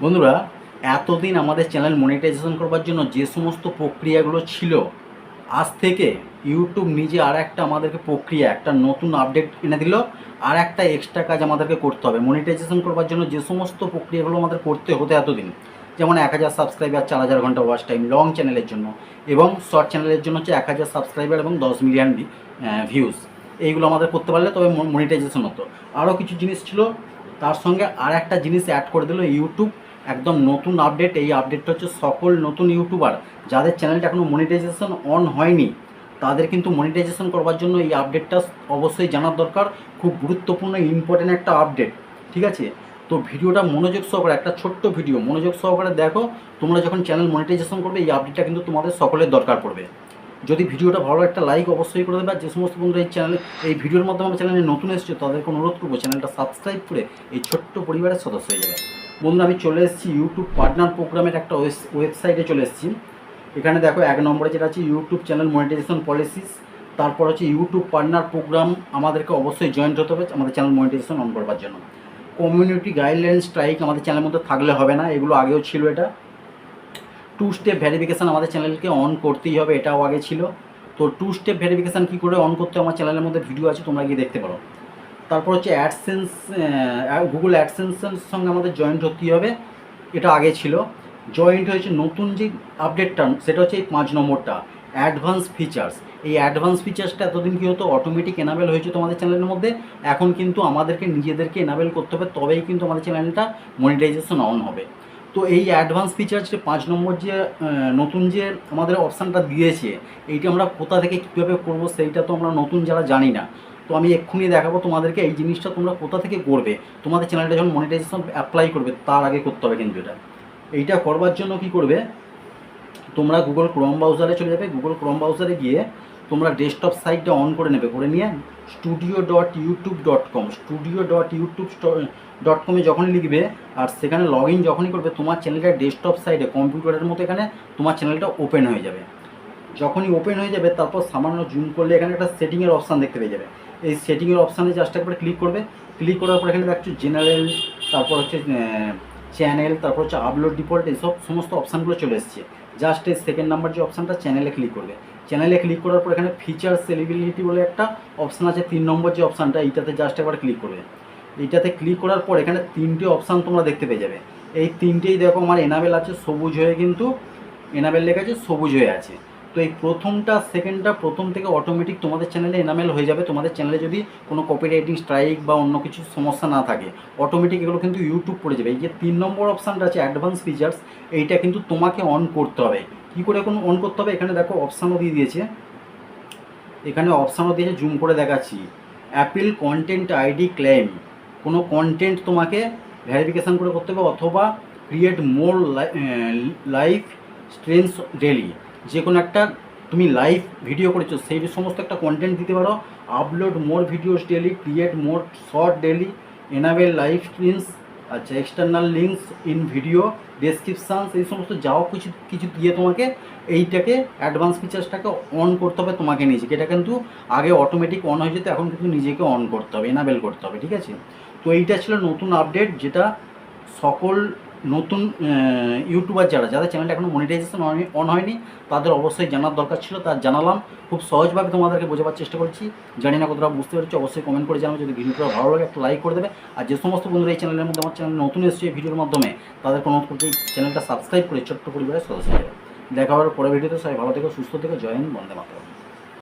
বন্ধুরা, এতদিন আমাদের চ্যানেল মনিটাইজেশন করবার জন্য যে সমস্ত প্রক্রিয়াগুলো ছিল, আজ থেকে ইউটিউব নিজে আর একটা আমাদেরকে প্রক্রিয়া, একটা নতুন আপডেট এনে দিল। আর একটা এক্সট্রা কাজ আমাদেরকে করতে হবে মনিটাইজেশন করবার জন্য। যে সমস্ত প্রক্রিয়াগুলো আমাদের করতে হতো এতদিন, যেমন 1000 সাবস্ক্রাইবার, 4000 ঘন্টা ওয়াচ টাইম লং চ্যানেলের জন্য, এবং শর্ট চ্যানেলের জন্য হচ্ছে 1000 সাবস্ক্রাইবার এবং 10 মিলিয়ন ভিউজ, এইগুলো আমাদের করতে পারলে তবে মনিটাইজেশন হতো। আরও কিছু জিনিস ছিল, তার সঙ্গে আর একটা জিনিস অ্যাড করে দিল ইউটিউব, একদম নতুন আপডেট। এই আপডেটটা হচ্ছে সকল নতুন ইউটিউবার যাদের চ্যানেলটা এখনও মনিটাইজেশন অন হয়নি, তাদের কিন্তু মনিটাইজেশন করবার জন্য এই আপডেটটা অবশ্যই জানার দরকার। খুব গুরুত্বপূর্ণ ইম্পর্টেন্ট একটা আপডেট, ঠিক আছে? তো ভিডিওটা মনোযোগ সহকারে, একটা ছোট্ট ভিডিও মনোযোগ সহকারে দেখো। তোমরা যখন চ্যানেল মনিটাইজেশন করবে, এই আপডেটটা কিন্তু তোমাদের সকলের দরকার পড়বে। যদি ভিডিওটা ভালো, একটা লাইক অবশ্যই করে দেবে। আর যে সমস্ত বন্ধুরা এই চ্যানেলে, এই ভিডিওর মাধ্যমে আমার চ্যানেলে নতুন এসেছে, তাদেরকে অনুরোধ করবো চ্যানেলটা সাবস্ক্রাইব করে এই ছোট্ট পরিবারের সদস্য হয়ে যাবে। বন্ধুরা, আমি চলে এসেছি ইউটিউব পার্টনার প্রোগ্রামের একটা ওয়েবসাইটে চলে এসেছি। এখানে দেখো 1 নম্বরে যেটা আছে ইউটিউব চ্যানেল মনিটাইজেশন পলিসিস, তারপর হচ্ছে ইউটিউব পার্টনার প্রোগ্রাম। আমাদেরকে অবশ্যই জয়েন্ট হতে হবে আমাদের চ্যানেল মনিটাইজেশন অন করবার জন্য। কমিউনিটি গাইডলাইন স্ট্রাইক আমাদের চ্যানেলের মধ্যে থাকলে হবে না, এগুলো আগেও ছিল। এটা 2 স্টেপ ভেরিফিকেশান আমাদের চ্যানেলকে অন করতেই হবে, এটাও আগে ছিল। তো 2 স্টেপ ভেরিফিকেশান কী করে অন করতে আমার চ্যানেলের মধ্যে ভিডিও আছে, তোমরা গিয়ে দেখতে পারো। তারপর হচ্ছে অ্যাডসেন্স, গুগল অ্যাডসেন্সের সঙ্গে আমাদের জয়েন্ট হতেই হবে, এটা আগে ছিল। জয়েন্ট হয়েছে নতুন যে আপডেটটা, সেটা হচ্ছে এই 5 নম্বরটা, অ্যাডভান্স ফিচার্স। এই অ্যাডভান্স ফিচার্সটা এতদিন কী হতো, অটোমেটিক এনাবেল হয়েছে তোমাদের চ্যানেলের মধ্যে। এখন কিন্তু আমাদেরকে নিজেদেরকে এনাবেল করতে হবে, তবেই কিন্তু আমাদের চ্যানেলটা মনিটাইজেশন অন হবে। তো এই অ্যাডভান্স ফিচার্সে 5 নম্বর যে নতুন যে আমাদের অপশানটা দিয়েছে, এইটা আমরা কোথা থেকে কীভাবে করবো সেইটা তো আমরা নতুন যারা জানি না। তো আমি এক্ষুনি দেখাবো তোমাদেরকে এই জিনিসটা তোমরা কোথা থেকে করবে। তোমাদের চ্যানেলটা যখন মনিটাইজেশন অ্যাপ্লাই করবে তার আগে করতে হবে কিন্তু এইটা করবার জন্য কি করবে, তোমরা গুগল ক্রোম ব্রাউজারে চলে যাবে। গুগল ক্রোম ব্রাউজারে গিয়ে তোমরা ডেস্কটপ সাইটটা অন করে নেবে, করে নিয়ে studio.youtube.com, studio.youtube.com-এ যখনই লিখবে আর সেখানে লগ ইন যখনই করবে, তোমার চ্যানেলটা ডেস্কটপ সাইডে কম্পিউটারের মতো এখানে তোমার চ্যানেলটা ওপেন হয়ে যাবে। যখনই ওপেন হয়ে যাবে, তারপর সামান্য জুম করলে এখানে একটা সেটিংয়ের অপশান দেখতে পেয়ে যাবে। এই সেটিংয়ের অপশানে জাস্ট একবার ক্লিক করবে। ক্লিক করার পর এখানে দেখছো জেনারেল, তারপর হচ্ছে চ্যানেল, তারপর হচ্ছে আপলোড ডিফল্ট, এইসব সমস্ত অপশানগুলো চলে এসেছে। জাস্ট এই সেকেন্ড নাম্বার যে অপশানটা, চ্যানেলে ক্লিক করবে। চ্যানেলে ক্লিক করার পর এখানে ফিচার্স এলিজিবিলিটি বলে একটা অপশান আছে, 3 নম্বর যে অপশানটা, এইটাতে জাস্ট একবার ক্লিক করবে। এইটাতে ক্লিক করার পর এখানে 3টে অপশান তোমরা দেখতে পেয়ে যাবে। এই 3টেই দেখো আমার এনাবেল আছে সবুজ হয়ে, কিন্তু এনাবেল লেখা আছে সবুজ হয়ে আছে। তো এই প্রথমটা সেকেন্ডটা প্রথম থেকে অটোমেটিক তোমাদের চ্যানেলে এনামেল হয়ে যাবে। তোমাদের চ্যানেলে যদি কোনো কপিরাইটিং স্ট্রাইক বা অন্য কিছু সমস্যা না থাকে, অটোমেটিক এগুলো কিন্তু ইউটিউব পড়ে যাবে। এই যে 3 নম্বর অপশানটা আছে অ্যাডভান্স ফিচার্স, এইটা কিন্তু তোমাকে অন করতে হবে। কী করে এখন অন করতে হবে, এখানে দেখো অপশানও দিয়ে দিয়েছে। এখানে অপশানও দিয়েছে, জুম করে দেখাচ্ছি। অ্যাপেল কন্টেন্ট আইডি ক্লেম, কোনো কন্টেন্ট তোমাকে ভেরিফিকেশান করে করতে হবে, অথবা ক্রিয়েট মোর লাইভ স্ট্রিমস ডেলি, যে কোনো একটা তুমি লাইভ ভিডিও করেছো সেই সমস্ত একটা কন্টেন্ট দিতে পারো। Upload more videos daily, create more short daily, enable live streams, আচ্ছা external links in video descriptions, এই সমস্ত যাও কিছু কিছু দিয়ে তোমাকে এইটাকে অ্যাডভান্স ফিচার্সটাকে অন করতে হবে তোমাকে নিজেকে। এটা কিন্তু আগে অটোমেটিক অন হয়ে যেত, এখন কিন্তু নিজেকে অন করতে হবে, এনাবেল করতে হবে, ঠিক আছে? তো এইটা ছিল নতুন আপডেট, যেটা সকল নতুন ইউটিউবার যাদের চ্যানেলটা এখনও মনিটাইজেশন অন হয়নি তাদের অবশ্যই জানার দরকার ছিল, তার জানালাম। খুব সহজভাবে তোমাদেরকে বোঝাবার চেষ্টা করছি, জানি না কতটা বুঝতে পেরেছি, অবশ্যই কমেন্ট করে জানাবে। যদি ভিডিওটা ভালো লাগে একটা লাইক করে দেবে। আর যে সমস্ত বন্ধুরা এই চ্যানেলের মধ্যে, আমার চ্যানেল নতুন এসেছে এই ভিডিওর মাধ্যমে, তাদের অনুরোধ করতে এই চ্যানেলটা সাবস্ক্রাইব করে ছোট্ট পরিবারের সদস্য হয়ে যাবে। দেখা হওয়ার পরে ভিডিওতে সবাই ভালো থেকো, সুস্থ থেকো, জয় হিন্দ, বন্দে মাতরম।